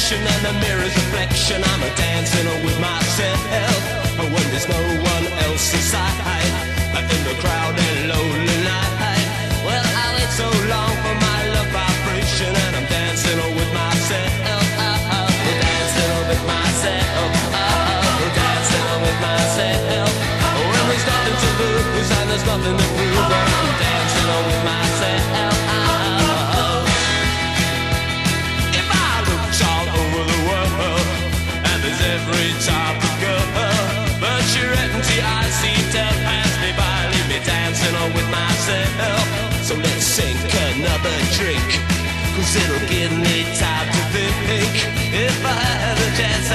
connection and the mirror's reflection. I'm a dancing with myself when there's no one else inside. In the crowded lonely night. Well, I wait so long for my love vibration, and I'm dancing with myself. Dancing with myself. Dancing with myself. When there's nothing to lose and there's nothing to prove, but I'm dancing with myself. If I looked all over the world, and there's every type of girl, but you're empty, I see to pass me by, leave me dancing with myself. So let's sink another drink, 'cause it'll give me time to think. If I had a chance